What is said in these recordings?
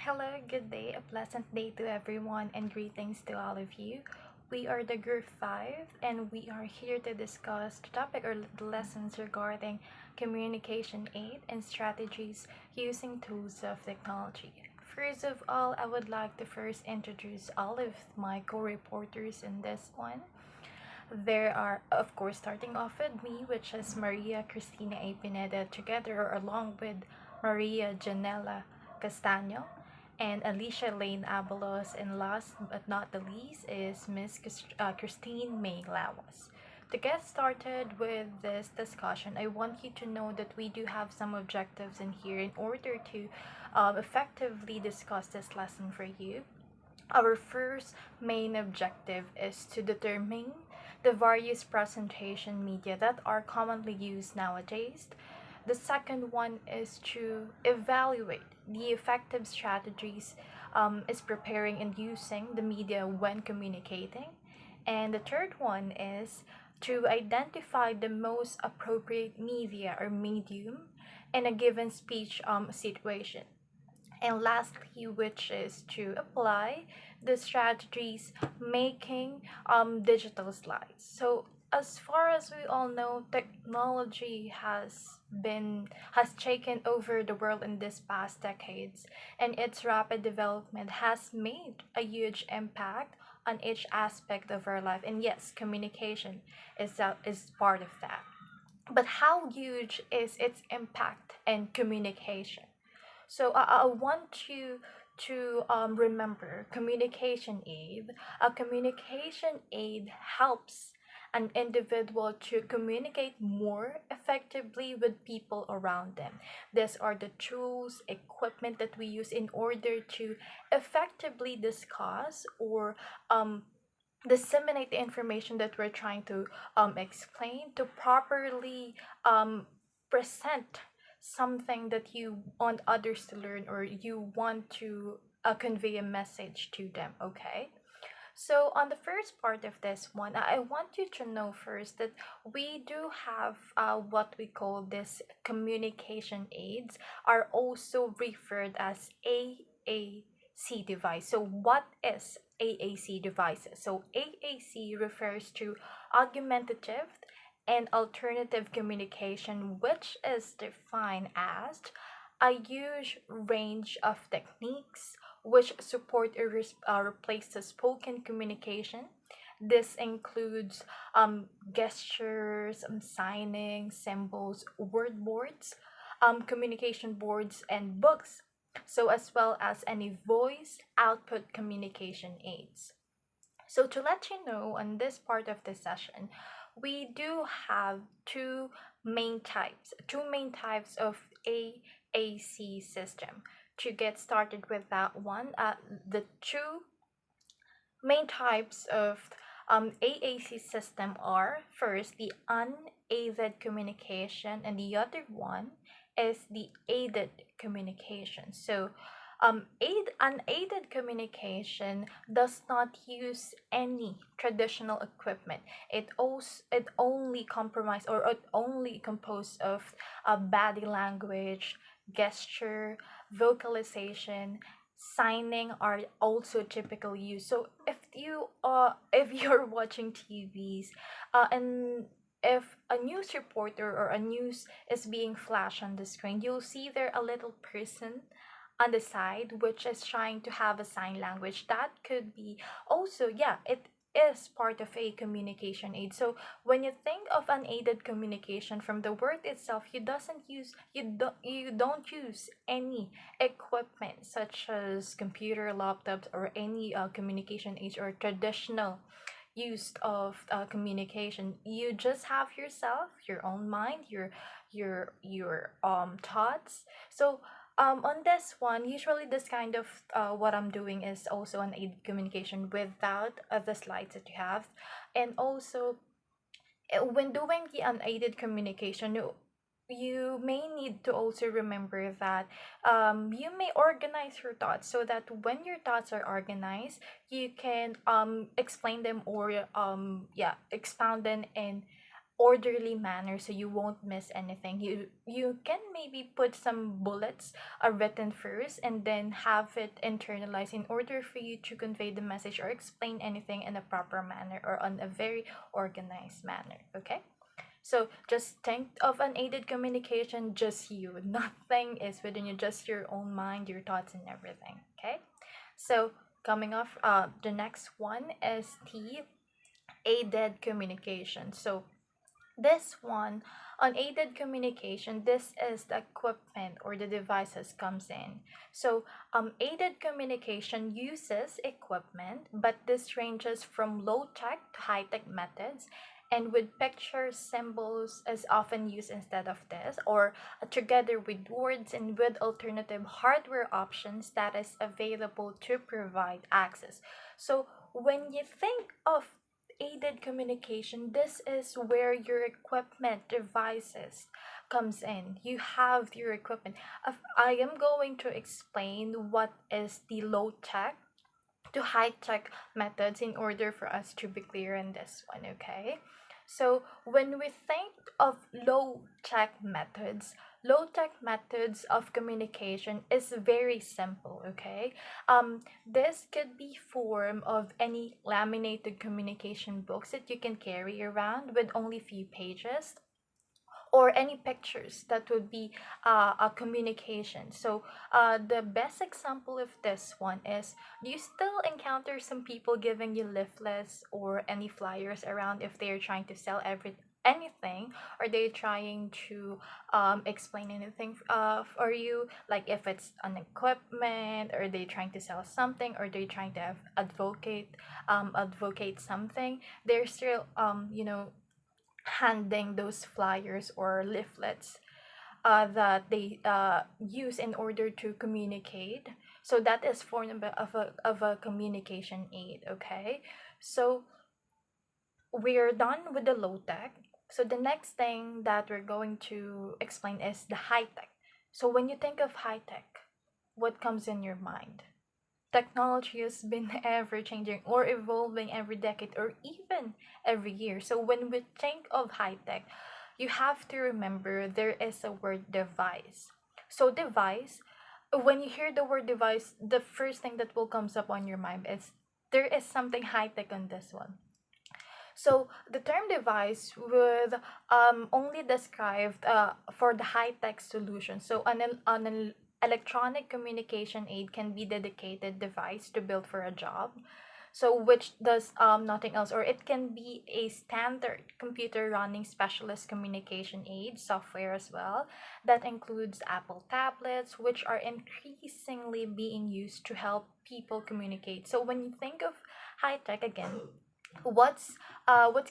Hello, good day, a pleasant day to everyone, and greetings to all of you. We are the Group 5, and we are here to discuss the topic or the lessons regarding communication aid and strategies using tools of technology. First of all, I would like to first introduce all of my co-reporters in this one. There are, of course, starting off with me, which is Maria Cristina A. Pineda, together or along with Maria Janela Castaño and Alicia Lane Abalos, and last but not the least is Miss Christine May Lawas. To get started with this discussion, I want you to know that we do have some objectives in here in order to effectively discuss this lesson for you. Our first main objective is to determine the various presentation media that are commonly used nowadays. The second one is to evaluate the effective strategies is preparing and using the media when communicating. And the third one is to identify the most appropriate media or medium in a given speech situation. And lastly, which is to apply the strategies making digital slides. So as far as we all know, technology has taken over the world in this past decades, and its rapid development has made a huge impact on each aspect of our life. And yes, communication is part of that. But how huge is its impact in communication? So I want you to remember communication aid. A communication aid helps an individual to communicate more effectively with people around them. These are the tools, equipment that we use in order to effectively discuss or disseminate the information that we're trying to explain, to properly present something that you want others to learn, or you want to convey a message to them. Okay, so on the first part of this one, I want you to know first that we do have what we call this communication aids, are also referred as AAC device. So what is AAC devices? So AAC refers to augmentative and alternative communication, which is defined as a huge range of techniques which support or replace the spoken communication. This includes gestures, signing, symbols, word boards, communication boards, and books, so as well as any voice output communication aids. So to let you know, on this part of the session, we do have two main types of AAC system. To get started with that one, the two main types of AAC system are first the unaided communication, and the other one is the aided communication. So unaided communication does not use any traditional equipment. It only compromise, or it only composed of body language, gesture, vocalization, signing are also typical use. So if you're watching TVs, and if a news reporter or a news is being flashed on the screen, you'll see there a little person on the side which is trying to have a sign language. That could be also, yeah, it is part of a communication aid. So when you think of unaided communication, from the word itself, you don't use any equipment such as computer, laptops, or any communication aids or traditional use of communication. You just have yourself, your own mind, your thoughts. So on this one, usually this kind of what I'm doing is also an aid communication without the slides that you have. And also, when doing the unaided communication, you may need to also remember that you may organize your thoughts, so that when your thoughts are organized, you can explain them, or expound them in orderly manner so you won't miss anything. You can maybe put some bullets written first and then have it internalized in order for you to convey the message or explain anything in a proper manner or on a very organized manner. Okay, so just think of unaided communication, just you. Nothing is within you, just your own mind, your thoughts, and everything. Okay, so coming off, the next one is the aided communication. So this one, unaided communication, this is the equipment or the devices comes in. So aided communication uses equipment, but this ranges from low tech to high tech methods, and with picture symbols is often used instead of this, or together with words and with alternative hardware options that is available to provide access. So when you think of aided communication, this is where your equipment devices comes in. You have your equipment. I am going to explain what is the low tech to high tech methods in order for us to be clear in this one. Okay, so when we think of low tech methods of communication is very simple. Okay, this could be form of any laminated communication books that you can carry around with only few pages, or any pictures that would be a communication. So the best example of this one is, do you still encounter some people giving you leaflets or any flyers around if they're trying to sell anything, or they trying to explain anything for you, like if it's an equipment, or they trying to sell something, or they trying to advocate something, they're still handing those flyers or leaflets that they use in order to communicate. So that is form of a communication aid. Okay, so we're done with the low tech. So the next thing that we're going to explain is the high tech. So when you think of high tech, what comes in your mind? Technology has been ever changing or evolving every decade or even every year. So when we think of high tech, you have to remember there is a word device. So device, when you hear the word device, the first thing that will comes up on your mind is there is something high tech on this one. So the term device would only described for the high-tech solution. So an electronic communication aid can be dedicated device to build for a job. So which does nothing else, or it can be a standard computer running specialist communication aid software as well. That includes Apple tablets, which are increasingly being used to help people communicate. So when you think of high tech again, what's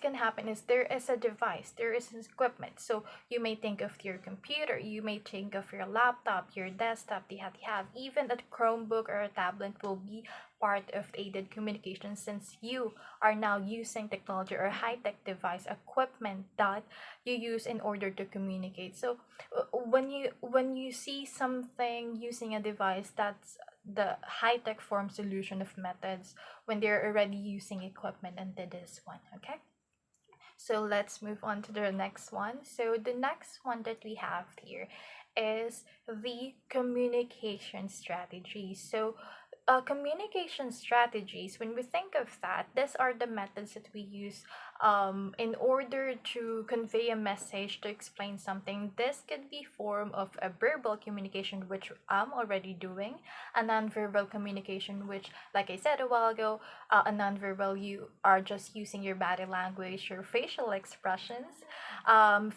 gonna happen is there is a device, there is equipment. So you may think of your computer, you may think of your laptop, your desktop, the you have even a Chromebook or a tablet will be part of aided communication, since you are now using technology or high-tech device equipment that you use in order to communicate. So when you see something using a device, that's the high-tech form solution of methods when they're already using equipment into this one. Okay, so let's move on to the next one. So the next one that we have here is the communication strategy. So communication strategies, when we think of that, these are the methods that we use in order to convey a message, to explain something. This could be form of a verbal communication, which I'm already doing, a nonverbal communication, which, like I said a while ago, a nonverbal, you are just using your body language, your facial expressions,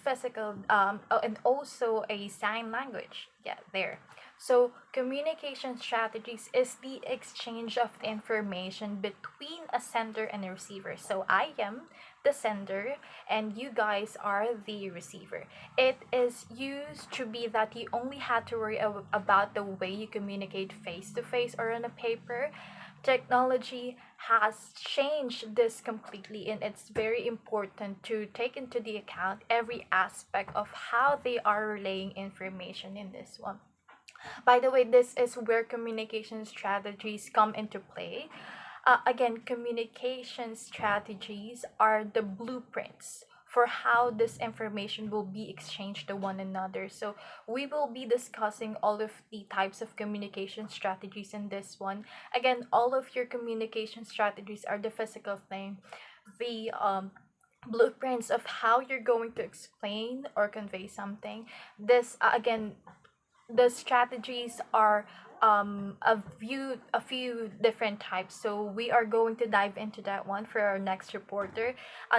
physical, and also a sign language. Yeah, there. So, communication strategies is the exchange of information between a sender and a receiver. So, I am the sender and you guys are the receiver. It is used to be that you only had to worry about the way you communicate face to face or on a paper. Technology has changed this completely, and it's very important to take into the account every aspect of how they are relaying information in this one. By the way, this is where communication strategies come into play. Again, communication strategies are the blueprints for how this information will be exchanged to one another. So we will be discussing all of the types of communication strategies in this one. Again, all of your communication strategies are the physical thing, the blueprints of how you're going to explain or convey something. This again, the strategies are a few different types, so we are going to dive into that one for our next reporter.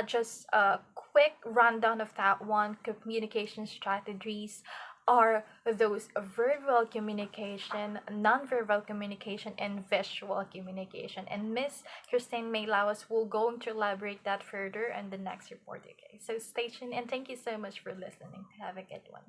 Just a quick rundown of that one. Communication strategies are those verbal communication, non-verbal communication, and visual communication, and Miss Christine Maylawas will going to elaborate that further in the next report. Okay, so stay tuned and thank you so much for listening. Have a good one.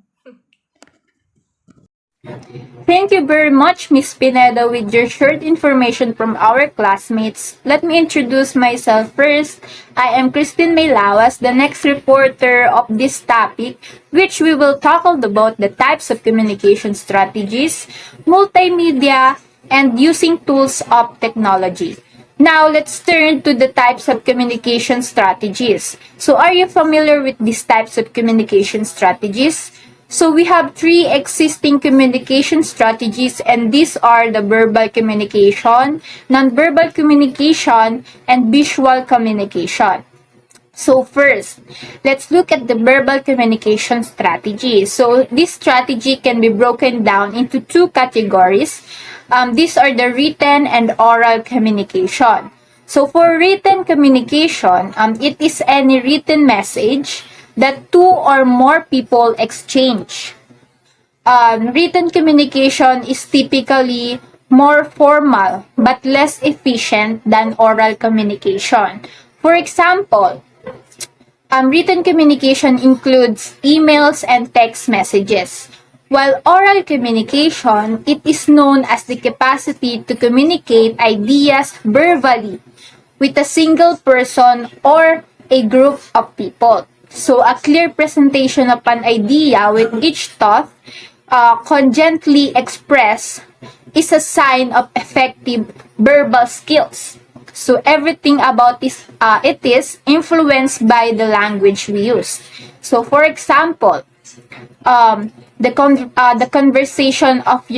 Thank you very much, Miss Pineda, with your short information from our classmates. Let me introduce myself first. I am Christine Maylawas, the next reporter of this topic, which we will tackle about the types of communication strategies, multimedia, and using tools of technology. Now, let's turn to the types of communication strategies. So, are you familiar with these types of communication strategies? So we have three existing communication strategies, and these are the verbal communication, nonverbal communication, and visual communication. So first, let's look at the verbal communication strategy. So this strategy can be broken down into two categories. These are the written and oral communication. So for written communication, it is any written message that two or more people exchange. Written communication is typically more formal but less efficient than oral communication. For example, written communication includes emails and text messages. While oral communication, it is known as the capacity to communicate ideas verbally with a single person or a group of people. So, a clear presentation of an idea with each thought cogently expressed is a sign of effective verbal skills. So, everything about this, it is influenced by the language we use. So, for example, the conversation of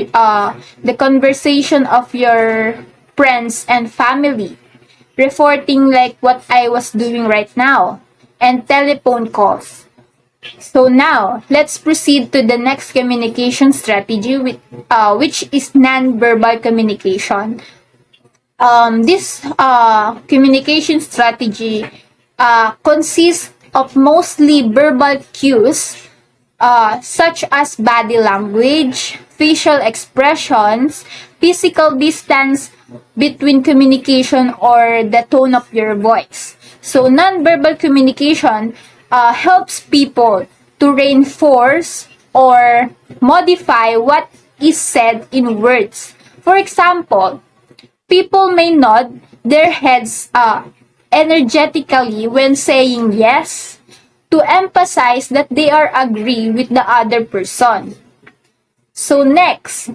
your friends and family, reporting like what I was doing right now, and telephone calls. So now, let's proceed to the next communication strategy, which is non-verbal communication. This communication strategy consists of mostly verbal cues, such as body language, facial expressions, physical distance between communication, or the tone of your voice. So, nonverbal communication helps people to reinforce or modify what is said in words. For example, people may nod their heads energetically when saying yes to emphasize that they are agree with the other person. So next,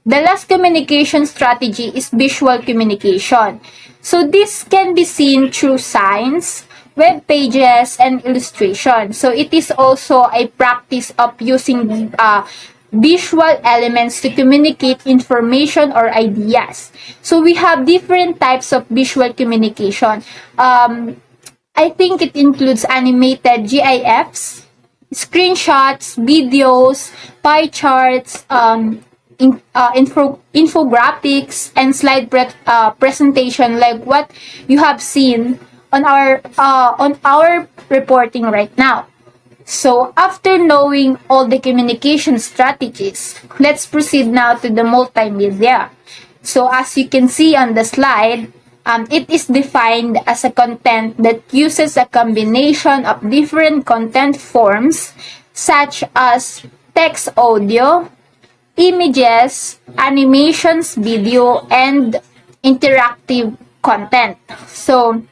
the last communication strategy is visual communication. So this can be seen through signs, web pages, and illustrations. So it is also a practice of using visual elements to communicate information or ideas. So we have different types of visual communication. I think it includes animated GIFs, screenshots, videos, pie charts, infographics, and slide presentation like what you have seen on our reporting right now. So after knowing all the communication strategies, let's proceed now to the multimedia. So as you can see on the slide, it is defined as a content that uses a combination of different content forms such as text, audio, images, animations, video, and interactive content. So,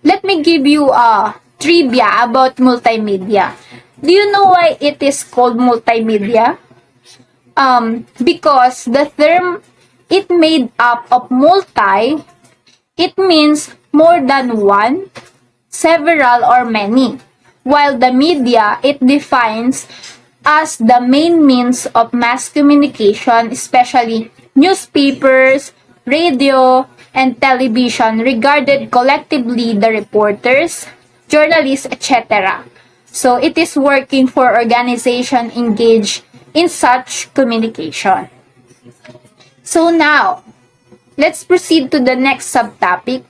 let me give you a trivia about multimedia. Do you know why it is called multimedia? Because the term it made up of multi, it means more than one, several, or many. while the media it defines as the main means of mass communication, especially newspapers, radio, and television, regarded collectively the reporters, journalists, etc. So it is working for organizations engaged in such communication. So now, let's proceed to the next subtopic,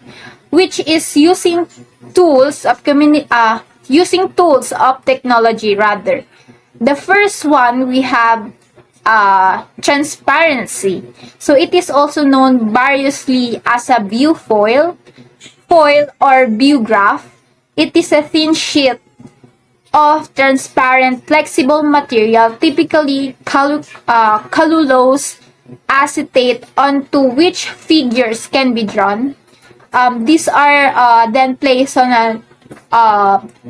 which is using tools of technology rather. The first one we have transparency. So it is also known variously as a viewfoil, foil, or view graph. It is a thin sheet of transparent, flexible material, typically cellulose acetate, onto which figures can be drawn. These are then placed on an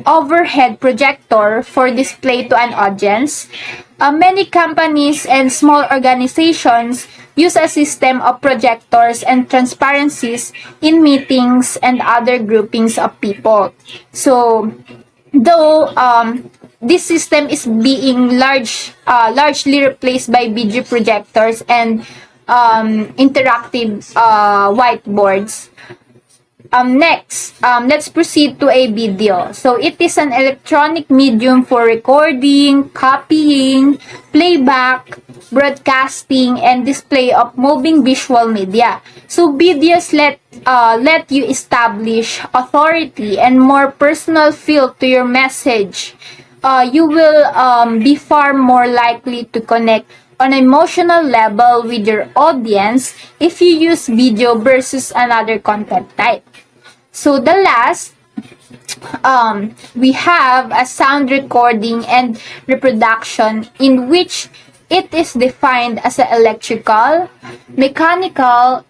overhead projector for display to an audience. Many companies and small organizations use a system of projectors and transparencies in meetings and other groupings of people. So, though this system is being largely replaced by video projectors and interactive whiteboards. Next, let's proceed to a video. So it is an electronic medium for recording, copying, playback, broadcasting, and display of moving visual media. So videos let you establish authority and more personal feel to your message. You will be far more likely to connect on an emotional level with your audience if you use video versus another content type. So the last, we have a sound recording and reproduction, in which it is defined as an electrical, mechanical,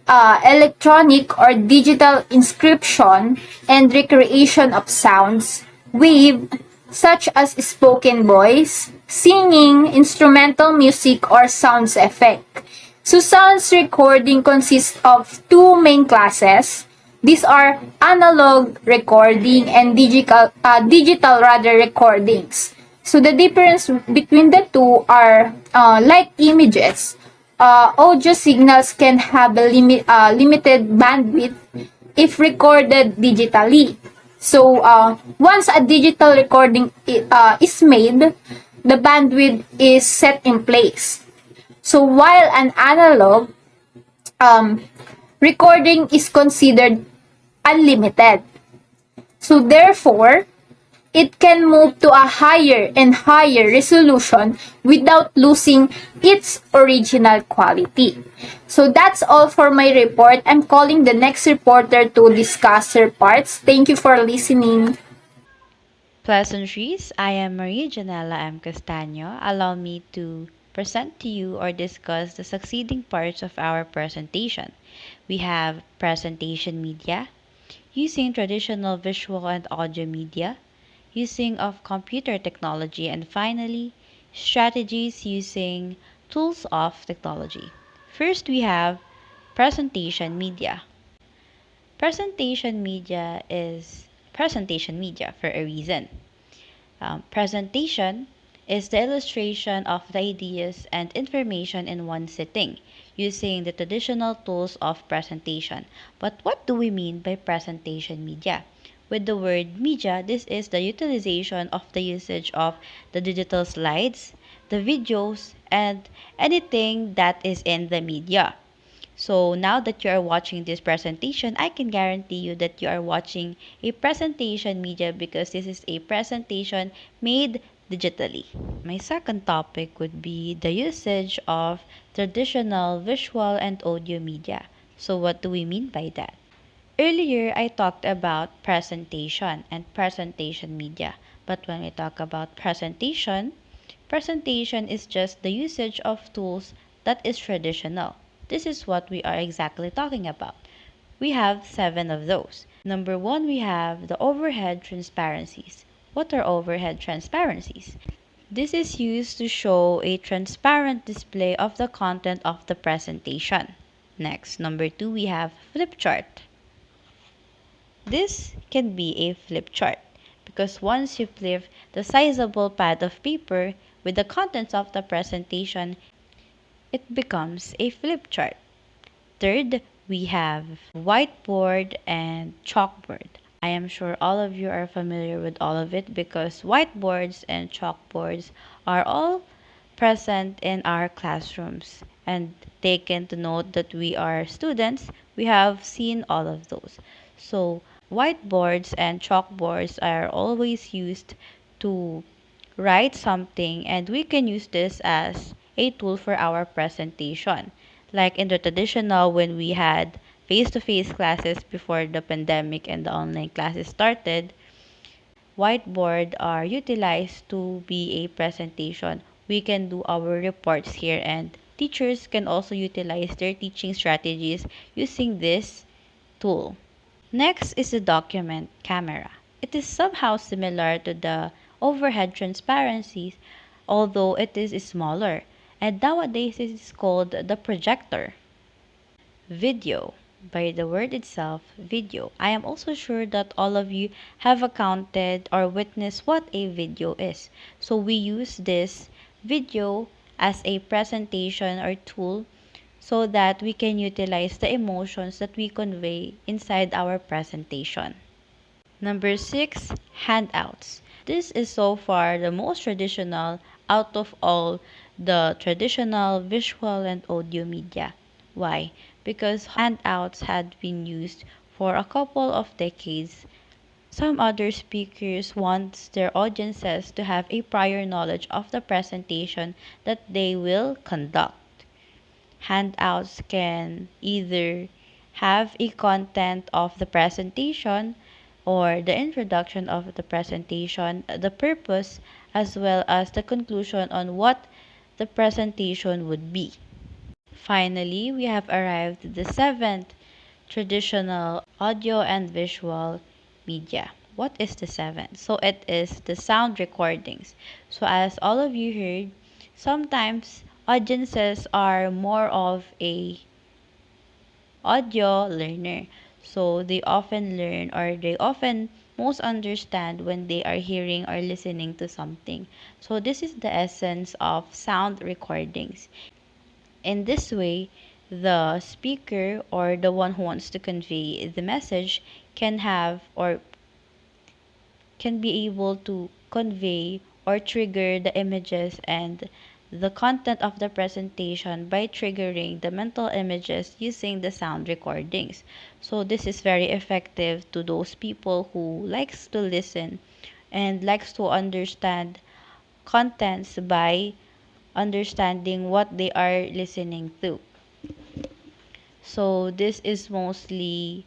electronic, or digital inscription and recreation of sounds, wave, such as spoken voice, singing, instrumental music, or sounds effect. So sounds recording consists of two main classes. These are analog recording and digital recordings. So the difference between the two are like images. Audio signals can have a limited bandwidth if recorded digitally. So once a digital recording is made, the bandwidth is set in place. So while an analog recording is considered unlimited. So therefore, it can move to a higher and higher resolution without losing its original quality. So that's all for my report. I'm calling the next reporter to discuss her parts. Thank you for listening. Pleasantries, I am Maria Janela M. Castaño. Allow me to present to you or discuss the succeeding parts of our presentation. We have presentation media, using traditional visual and audio media, using of computer technology, and finally, strategies using tools of technology. First, we have presentation media. Presentation media is presentation media for a reason. Presentation is the illustration of the ideas and information in one sitting using the traditional tools of presentation. But what do we mean by presentation media? With the word media, this is the utilization of the usage of the digital slides, the videos, and anything that is in the media. So now that you are watching this presentation, I can guarantee you that you are watching a presentation media because this is a presentation made digitally. My second topic would be the usage of traditional visual and audio media. So what do we mean by that? Earlier, I talked about presentation and presentation media. But when we talk about presentation, presentation is just the usage of tools that is traditional. This is what we are exactly talking about. We have 7 of those. Number 1, we have the overhead transparencies. What are overhead transparencies? This is used to show a transparent display of the content of the presentation. Next, number 2, we have flip chart. This can be a flip chart because once you flip the sizable pad of paper with the contents of the presentation, it becomes a flip chart. Third, we have whiteboard and chalkboard. I am sure all of you are familiar with all of it because whiteboards and chalkboards are all present in our classrooms. And taken to note that we are students, we have seen all of those. So, whiteboards and chalkboards are always used to write something, and we can use this as a tool for our presentation. Like in the traditional, when we had face to face classes before the pandemic and the online classes started, whiteboard are utilized to be a presentation. We can do our reports here, and teachers can also utilize their teaching strategies using this tool. Next is the document camera. It is somehow similar to the overhead transparencies, although it is smaller. And nowadays it is called the projector. Video. By the word itself, video. I am also sure that all of you have accounted or witnessed what a video is. So we use this video as a presentation or tool so that we can utilize the emotions that we convey inside our presentation. Number 6, handouts. This is so far the most traditional out of all the traditional visual and audio media. Why? Because handouts had been used for a couple of decades. Some other speakers want their audiences to have a prior knowledge of the presentation that they will conduct. Handouts can either have a content of the presentation or the introduction of the presentation, the purpose, as well as the conclusion on what the presentation would be. Finally, we have arrived at the seventh traditional audio and visual media. What is the seventh? So it is the sound recordings. So as all of you heard, sometimes audiences are more of a audio learner. So they often learn or they often most understand when they are hearing or listening to something. So this is the essence of sound recordings. In this way, the speaker or the one who wants to convey the message can have or can be able to convey or trigger the images and the content of the presentation by triggering the mental images using the sound recordings. So this is very effective to those people who likes to listen and likes to understand contents by understanding what they are listening to. So this is mostly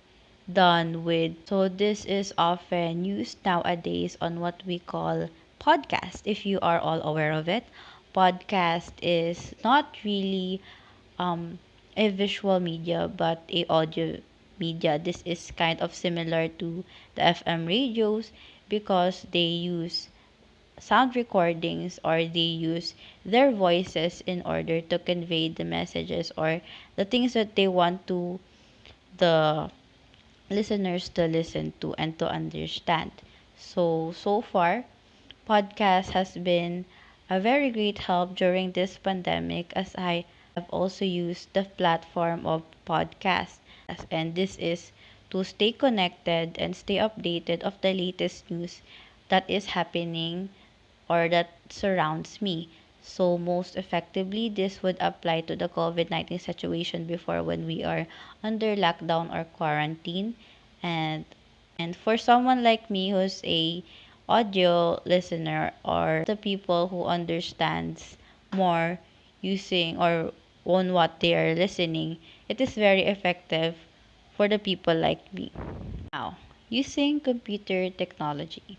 done with, so this is often used nowadays on what we call podcast. If you are all aware of it, podcast is not really a visual media but a audio media. This is kind of similar to the FM radios because they use sound recordings or they use their voices in order to convey the messages or the things that they want to the listeners to listen to and to understand. So far, podcast has been a very great help during this pandemic as I have also used the platform of podcast. And this is to stay connected and stay updated of the latest news that is happening or that surrounds me. So most effectively, this would apply to the COVID-19 situation before when we are under lockdown or quarantine. And and for someone like me who's a audio listener or the people who understands more using or on what they are listening, it is very effective for the people like me. Now, using computer technology.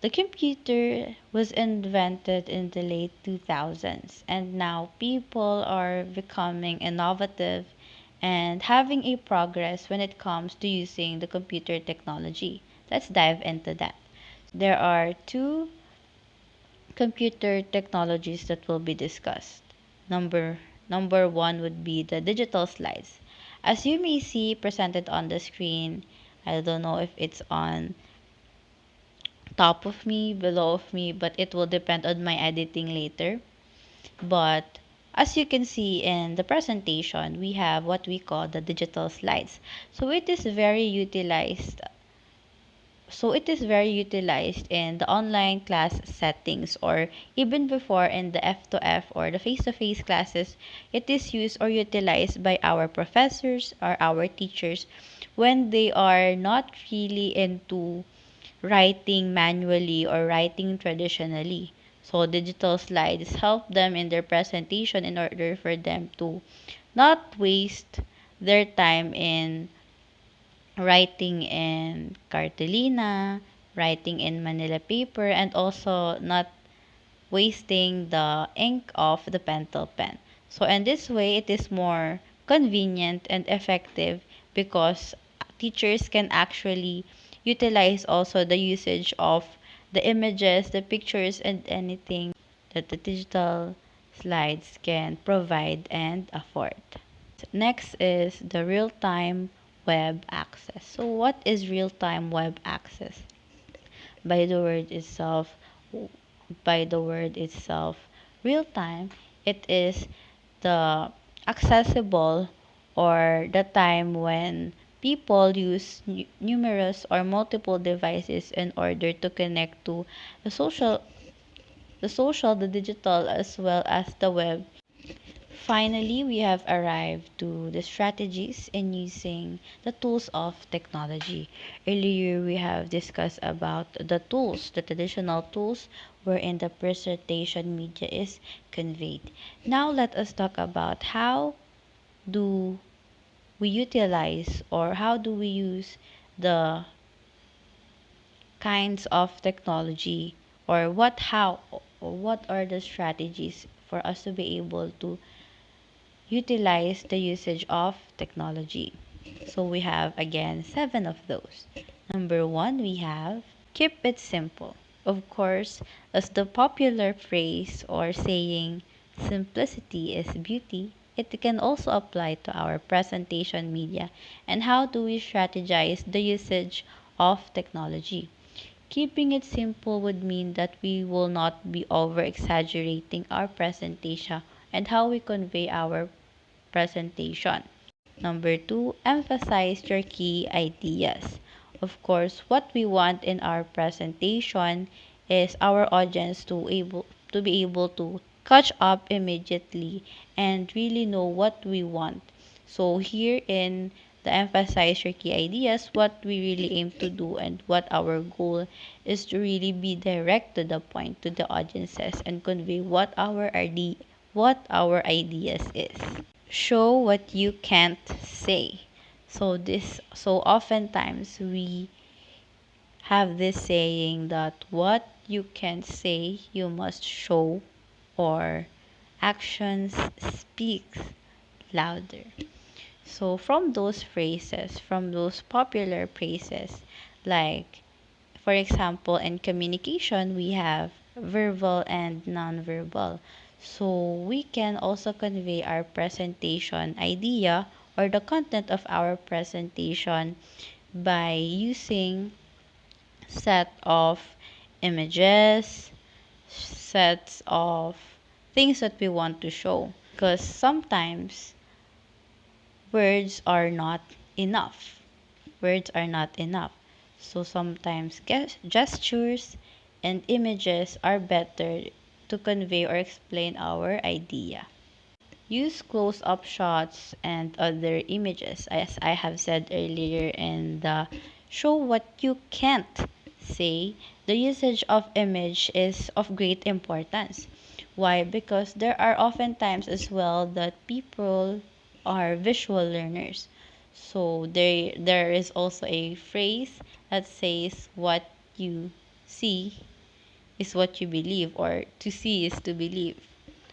The computer was invented in the late 2000s, and now people are becoming innovative and having a progress when it comes to using the computer technology. Let's dive into that. There are two computer technologies that will be discussed. Number one would be the digital slides. As you may see presented on the screen, I don't know if it's on top of me, below of me, but it will depend on my editing later. But as you can see in the presentation, we have what we call the digital slides. So it is very utilized. So it is very utilized in the online class settings, or even before in the F2F or the face-to-face classes. It is used or utilized by our professors or our teachers when they are not really into writing manually or writing traditionally. So digital slides help them in their presentation in order for them to not waste their time in writing in cartolina, writing in manila paper, and also not wasting the ink of the pentel pen. So in this way, it is more convenient and effective because teachers can actually utilize also the usage of the images, the pictures, and anything that the digital slides can provide and afford. Next is the real-time web access. So what is real-time web access? By the word itself, by the word itself, real-time, it is the accessible or the time when people use numerous or multiple devices in order to connect to the social, the digital, as well as the web. Finally, we have arrived to the strategies in using the tools of technology. Earlier, we have discussed about the tools, the traditional tools wherein the presentation media is conveyed. Now, let us talk about how do we utilize or how do we use the kinds of technology, or what are the strategies for us to be able to utilize the usage of technology. So we have again 7 of those. Number 1, we have keep it simple. Of course, as the popular phrase or saying simplicity is beauty, it can also apply to our presentation media. And how do we strategize the usage of technology? Keeping it simple would mean that we will not be over exaggerating our presentation and how we convey our presentation. Number 2, emphasize your key ideas. Of course, what we want in our presentation is our audience to be able to catch up immediately and really know what we want. So here in the emphasize your key ideas, what we really aim to do and what our goal is to really be direct to the point to the audiences and convey what our ideas is. Show what you can't say. So oftentimes we have this saying that what you can say you must show, or actions speaks louder. So from those phrases, from those popular phrases, like for example, in communication, we have verbal and nonverbal. So we can also convey our presentation idea or the content of our presentation by using set of images, sets of things that we want to show. Because sometimes words are not enough. Words are not enough. So sometimes gestures and images are better to convey or explain our idea. Use close-up shots and other images, as I have said earlier in the show what you can't say. The usage of image is of great importance. Why? Because there are often times as well that people are visual learners. So there is also a phrase that says what you see is what you believe, or to see is to believe.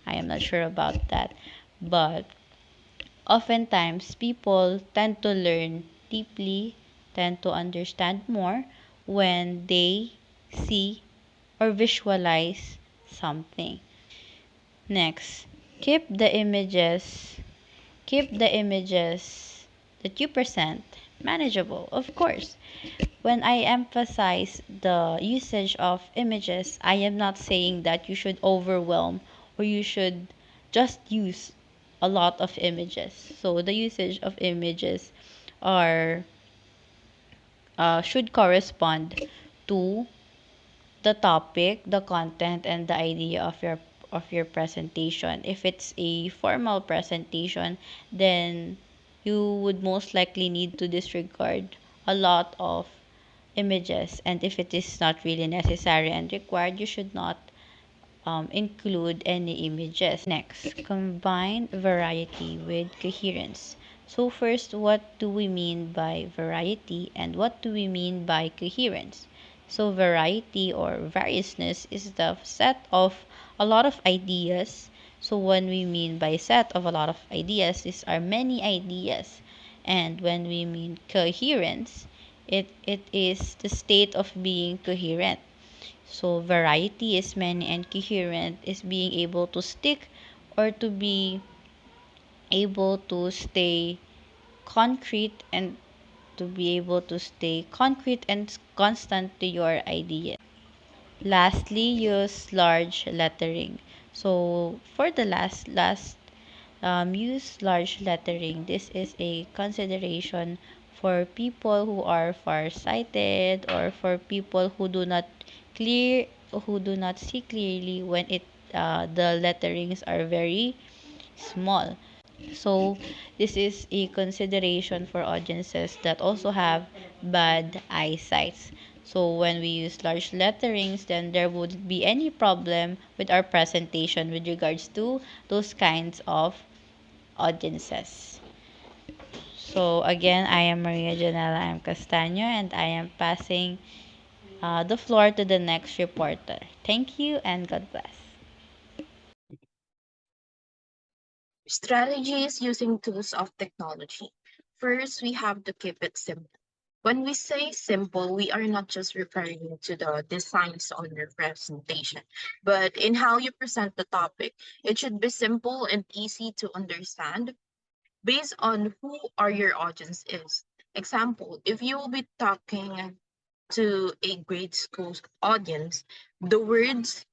I am not sure about that. But oftentimes people tend to learn deeply, tend to understand more when they see or visualize something. Next, keep the images keep the images that you present manageable, of course. When I emphasize the usage of images, I am not saying that you should overwhelm or you should just use a lot of images. So the usage of images are should correspond to the topic, the content, and the idea of your presentation. If it's a formal presentation, then you would most likely need to disregard a lot of images. And if it is not really necessary and required, you should not include any images. Next, combine variety with coherence. So first, what do we mean by variety and what do we mean by coherence? So variety or variousness is the set of a lot of ideas. So when we mean by set of a lot of ideas, these are many ideas. And when we mean coherence, it is the state of being coherent. So variety is many and coherent is being able to stick or to be able to stay concrete and to be able to stay concrete and constant to your idea. Lastly, use large lettering. So for the last use large lettering. This is a consideration for people who are far-sighted or for people who do not see clearly when the letterings are very small. So this is a consideration for audiences that also have bad eyesight. So when we use large letterings, then there would be any problem with our presentation with regards to those kinds of audiences. So again, I am Maria Janela M. Castaño and I am passing the floor to the next reporter. Thank you and God bless. Strategies using tools of technology. First, we have to keep it simple. When we say simple, we are not just referring to the designs on your presentation, but in how you present the topic. It should be simple and easy to understand based on who are your audience is. Example, if you will be talking to a grade school audience, the words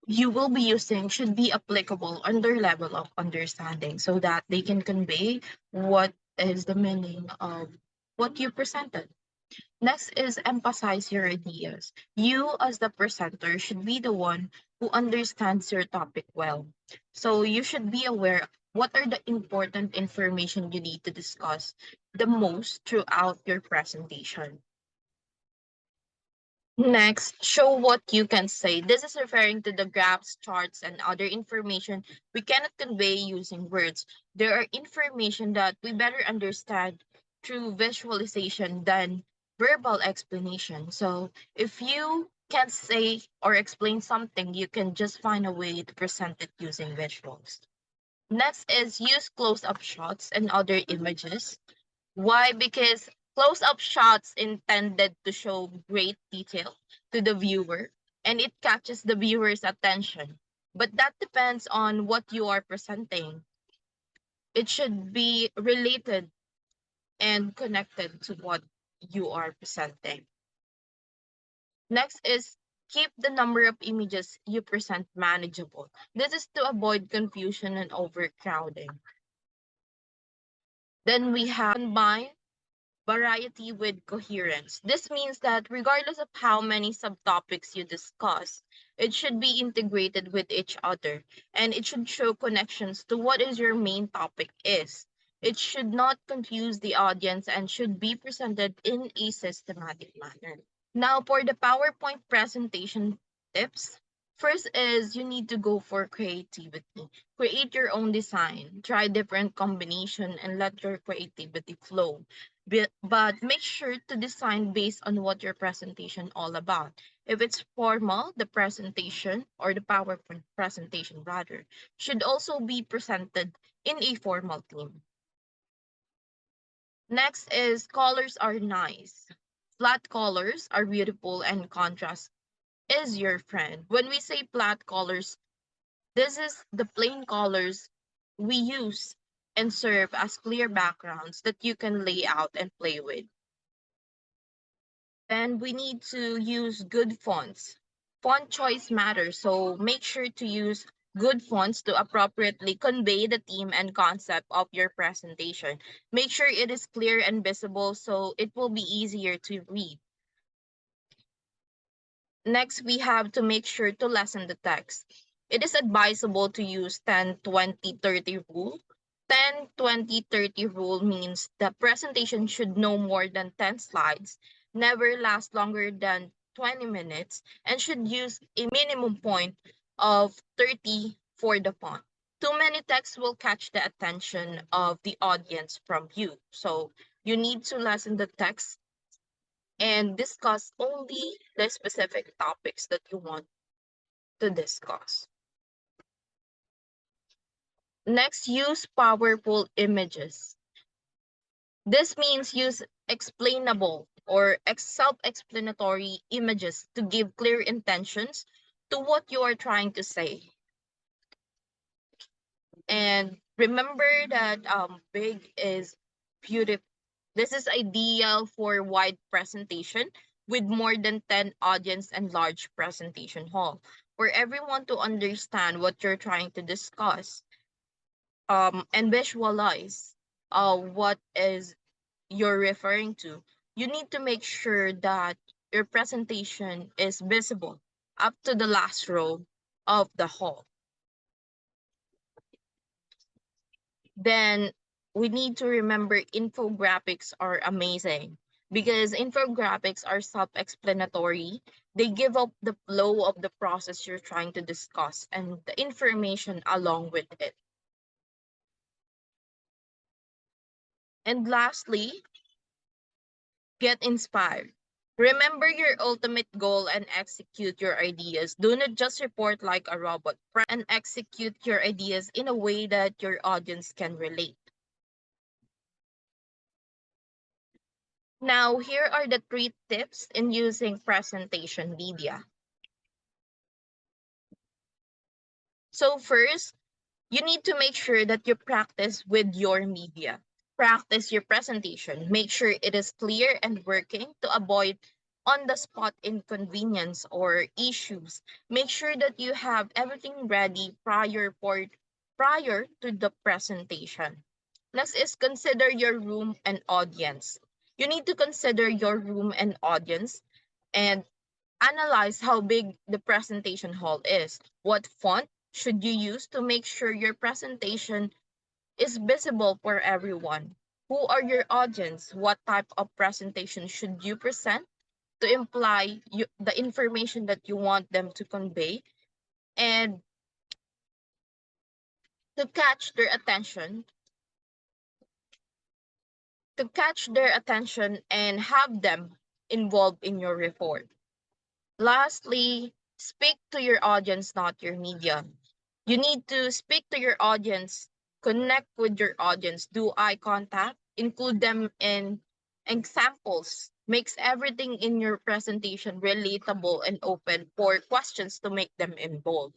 you will be using should be applicable on their level of understanding so that they can convey what is the meaning of what you presented. Next is emphasize your ideas. You, as the presenter, should be the one who understands your topic well. So you should be aware what are the important information you need to discuss the most throughout your presentation. Next, show what you can say. This is referring to the graphs, charts, and other information we cannot convey using words. There are information that we better understand through visualization than verbal explanation. So if you can't say or explain something, you can just find a way to present it using visuals. Next is use close-up shots and other images. Why? Because close-up shots intended to show great detail to the viewer and it catches the viewer's attention. But that depends on what you are presenting. It should be related and connected to what you are presenting. Next is keep the number of images you present manageable. This is to avoid confusion and overcrowding. Then we have combine variety with coherence. This means that regardless of how many subtopics you discuss, it should be integrated with each other and it should show connections to what is your main topic is. It should not confuse the audience and should be presented in a systematic manner. Now for the PowerPoint presentation tips. First is you need to go for creativity. Create your own design. Try different combination and let your creativity flow. But make sure to design based on what your presentation all about. If it's formal, the presentation or the PowerPoint presentation rather should also be presented in a formal theme. Next is colors are nice. Flat colors are beautiful and contrast is your friend. When we say flat colors, this is the plain colors we use and serve as clear backgrounds that you can lay out and play with. And we need to use good fonts. Font choice matters, so make sure to use good fonts to appropriately convey the theme and concept of your presentation. Make sure it is clear and visible so it will be easier to read. Next, we have to make sure to lessen the text. It is advisable to use 10-20-30 rule. 10-20-30 rule means the presentation should no more than 10 slides, never last longer than 20 minutes, and should use a minimum point of 30 for the font. Too many texts will catch the attention of the audience from you. So you need to lessen the text and discuss only the specific topics that you want to discuss. Next, use powerful images. This means use explainable or self-explanatory images to give clear intentions to what you are trying to say. And remember that big is beautiful. This is ideal for wide presentation with more than 10 audience and large presentation hall for everyone to understand what you're trying to discuss and visualize what is you're referring to. You need to make sure that your presentation is visible up to the last row of the hall. Then we need to remember infographics are amazing because infographics are self-explanatory. They give up the flow of the process you're trying to discuss and the information along with it. And lastly, get inspired. Remember your ultimate goal and execute your ideas. Do not just report like a robot. And execute your ideas in a way that your audience can relate. Now, here are the 3 tips in using presentation media. So first, you need to make sure that you practice with your media. Practice your presentation. Make sure it is clear and working to avoid on-the-spot inconvenience or issues. Make sure that you have everything ready prior to the presentation. Next is consider your room and audience. You need to consider your room and audience and analyze how big the presentation hall is. What font should you use to make sure your presentation is visible for everyone? Who are your audience? What type of presentation should you present to imply the information that you want them to convey and to catch their attention and have them involved in your report. Lastly, speak to your audience, not your media. You need to speak to your audience, connect with your audience, do eye contact, include them in examples, makes everything in your presentation relatable and open for questions to make them involved.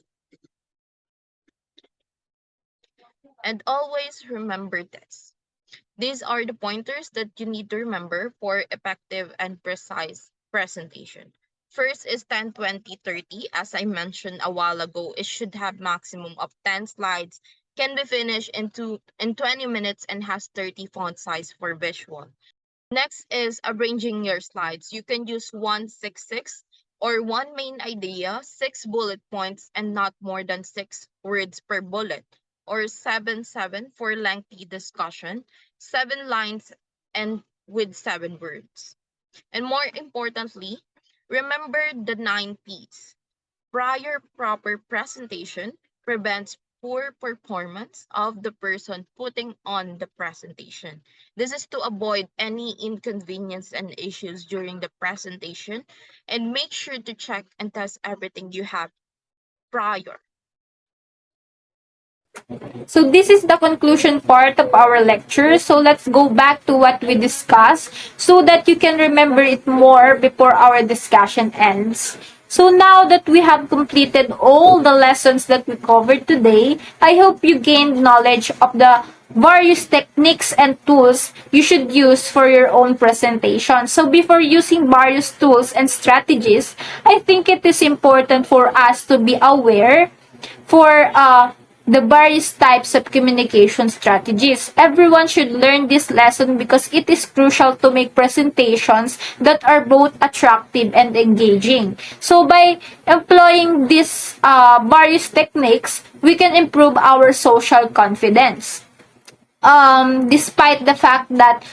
And always remember this. These are the pointers that you need to remember for effective and precise presentation. First is 10-20-30. As I mentioned a while ago, it should have maximum of 10 slides, can be finished in 20 minutes, and has 30 font size for visual. Next is arranging your slides. You can use 1-6-6 or one main idea, 6 bullet points, and not more than 6 words per bullet, or 7-7 for lengthy discussion, 7 lines and with 7 words. And more importantly, remember the 9 P's. Prior proper presentation prevents poor performance of the person putting on the presentation. This is to avoid any inconvenience and issues during the presentation, and make sure to check and test everything you have prior. So this is the conclusion part of our lecture. So let's go back to what we discussed so that you can remember it more before our discussion ends. So now that we have completed all the lessons that we covered today, I hope you gained knowledge of the various techniques and tools you should use for your own presentation. So before using various tools and strategies, I think it is important for us to be aware for the various types of communication strategies. Everyone should learn this lesson because it is crucial to make presentations that are both attractive and engaging. So by employing these various techniques, we can improve our social confidence. Despite the fact that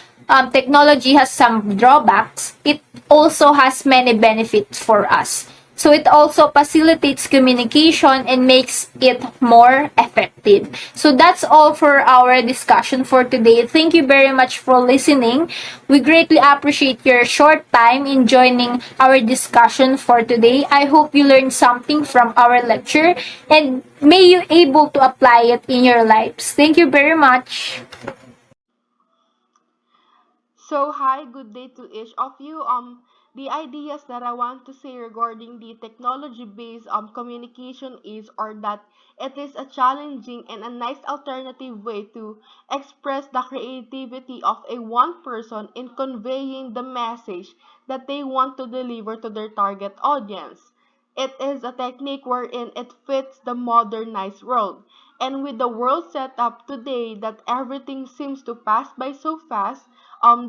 technology has some drawbacks, it also has many benefits for us. So it also facilitates communication and makes it more effective. So that's all for our discussion for today. Thank you very much for listening. We greatly appreciate your short time in joining our discussion for today. I hope you learned something from our lecture and may you able to apply it in your lives. Thank you very much. So, hi, good day to each of you. The ideas that I want to say regarding the technology-based communication is or that it is a challenging and a nice alternative way to express the creativity of a one person in conveying the message that they want to deliver to their target audience. It is a technique wherein it fits the modernized world. And with the world set up today that everything seems to pass by so fast,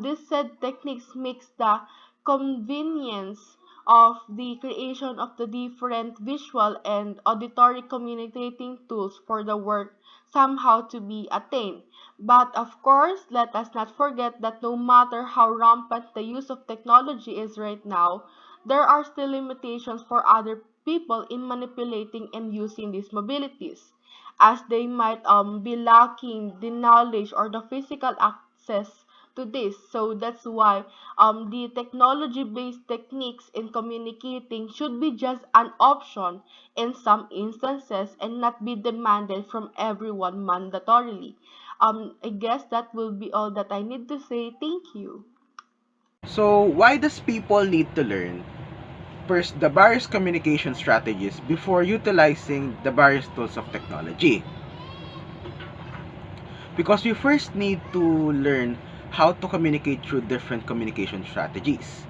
this said techniques makes the convenience of the creation of the different visual and auditory communicating tools for the work somehow to be attained. But of course, let us not forget that no matter how rampant the use of technology is right now, there are still limitations for other people in manipulating and using these mobilities, as they might be lacking the knowledge or the physical access to this. So that's why the technology-based techniques in communicating should be just an option in some instances and not be demanded from everyone mandatorily. I guess that will be all that I need to say. Thank you. So, why does people need to learn first the various communication strategies before utilizing the various tools of technology? Because we first need to learn how to communicate through different communication strategies.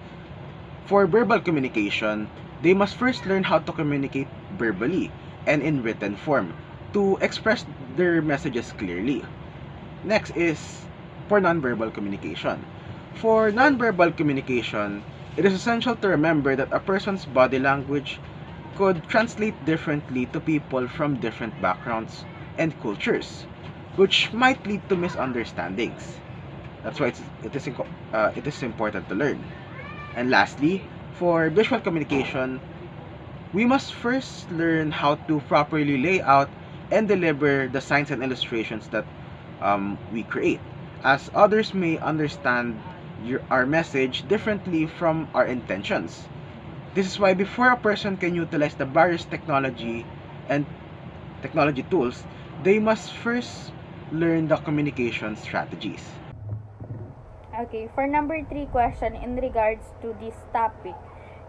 For verbal communication, they must first learn how to communicate verbally and in written form to express their messages clearly. Next is for nonverbal communication. For nonverbal communication, it is essential to remember that a person's body language could translate differently to people from different backgrounds and cultures, which might lead to misunderstandings. That's why it is important to learn. And lastly, for visual communication, we must first learn how to properly lay out and deliver the signs and illustrations that we create, as others may understand our message differently from our intentions. This is why before a person can utilize the various and technology tools, they must first learn the communication strategies. Okay, for number three question in regards to this topic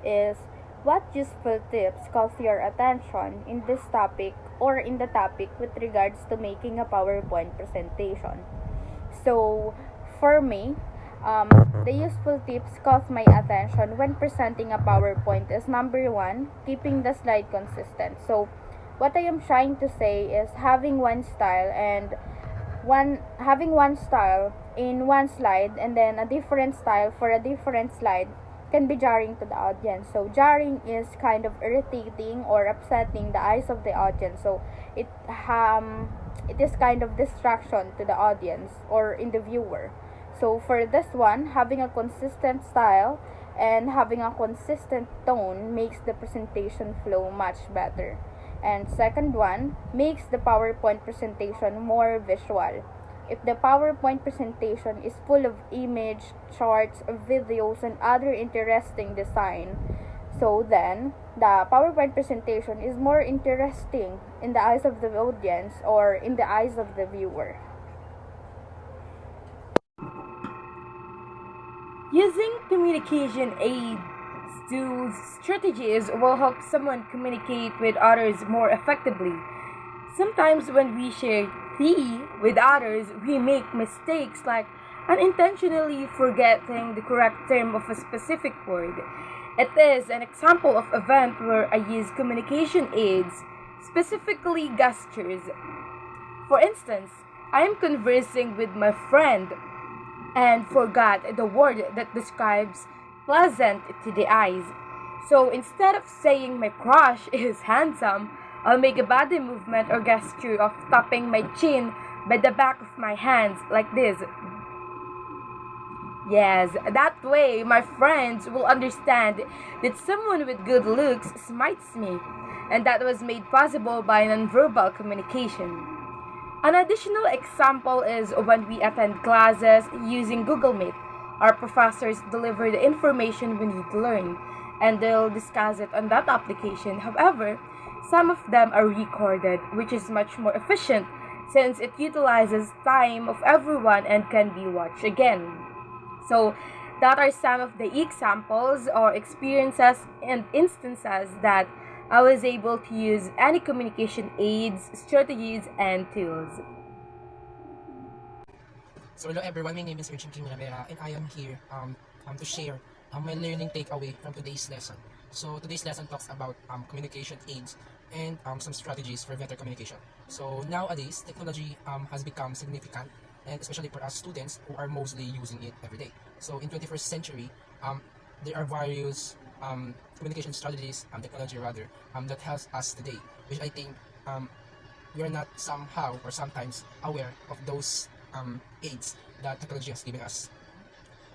is what useful tips caught your attention in this topic or in the topic with regards to making a PowerPoint presentation? So, for me, the useful tips caught my attention when presenting a PowerPoint is number one, keeping the slide consistent. So, what I am trying to say is having one style and having one style in one slide and then a different style for a different slide can be jarring to the audience. So jarring is kind of irritating or upsetting the eyes of the audience. So it is kind of distraction to the audience or in the viewer. So for this one, having a consistent style and having a consistent tone makes the presentation flow much better. And second one, makes the PowerPoint presentation more visual. If the PowerPoint presentation is full of image, charts, videos, and other interesting design, so then the PowerPoint presentation is more interesting in the eyes of the audience or in the eyes of the viewer. Using communication aids tools, strategies will help someone communicate with others more effectively. Sometimes when we share tea with others, we make mistakes like unintentionally forgetting the correct term of a specific word. It is an example of event where I use communication aids, specifically gestures. For instance, I am conversing with my friend and forgot the word that describes pleasant to the eyes. So instead of saying my crush is handsome, I'll make a body movement or gesture of tapping my chin by the back of my hands like this. Yes, that way my friends will understand that someone with good looks smites me, and that was made possible by nonverbal communication. An additional example is when we attend classes using Google Meet. Our professors deliver the information we need to learn, and they'll discuss it on that application. However, some of them are recorded, which is much more efficient since it utilizes time of everyone and can be watched again. So, that are some of the examples or experiences and instances that I was able to use any communication aids, strategies, and tools. So hello everyone, my name is Virgin King Rivera and I am here to share my learning takeaway from today's lesson. So today's lesson talks about communication aids and some strategies for better communication. So nowadays, technology has become significant, and especially for us students who are mostly using it every day. So in 21st century, there are various communication strategies, technology rather, that helps us today, which I think we are not somehow or sometimes aware of those aids that technology has given us.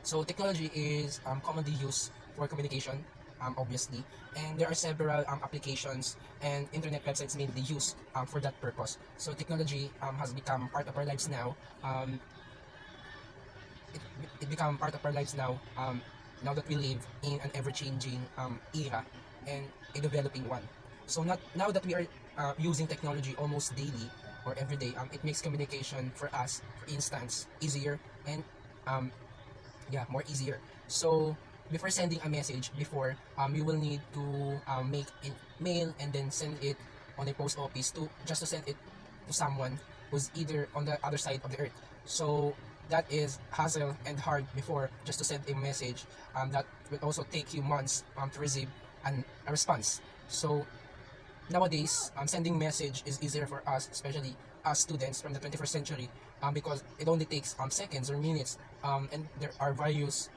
So technology is commonly used for communication, obviously, and there are several applications and internet websites mainly used for that purpose. So technology has become part of our lives now. It, it become part of our lives now. Now that we live in an ever-changing era and a developing one. So not now that we are using technology almost daily or every day, it makes communication for us, for instance, easier and more easier. So before sending a message, you will need to make a mail and then send it on a post office to just to send it to someone who's either on the other side of the earth. So that is hassle and hard before just to send a message that will also take you months to receive a response. So nowadays, sending message is easier for us, especially as students from the 21st century, because it only takes seconds or minutes, and there are various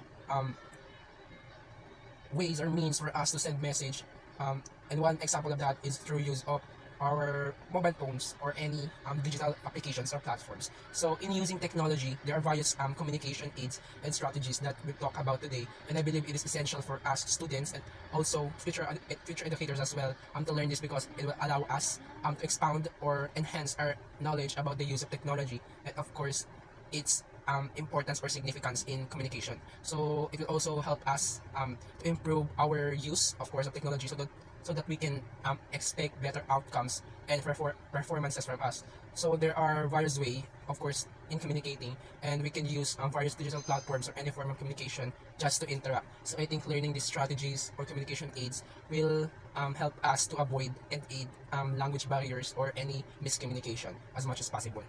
ways or means for us to send message. And one example of that is through use of our mobile phones or any digital applications or platforms. So in using technology, there are various communication aids and strategies that we talk about today, and I believe it is essential for us students and also future educators as well to learn this, because it will allow us to expound or enhance our knowledge about the use of technology and of course its importance or significance in communication. So it will also help us to improve our use, of course, of technology, so that we can expect better outcomes and performances from us. So there are various ways, of course, in communicating, and we can use various digital platforms or any form of communication just to interact. So I think learning these strategies or communication aids will help us to avoid and aid language barriers or any miscommunication as much as possible.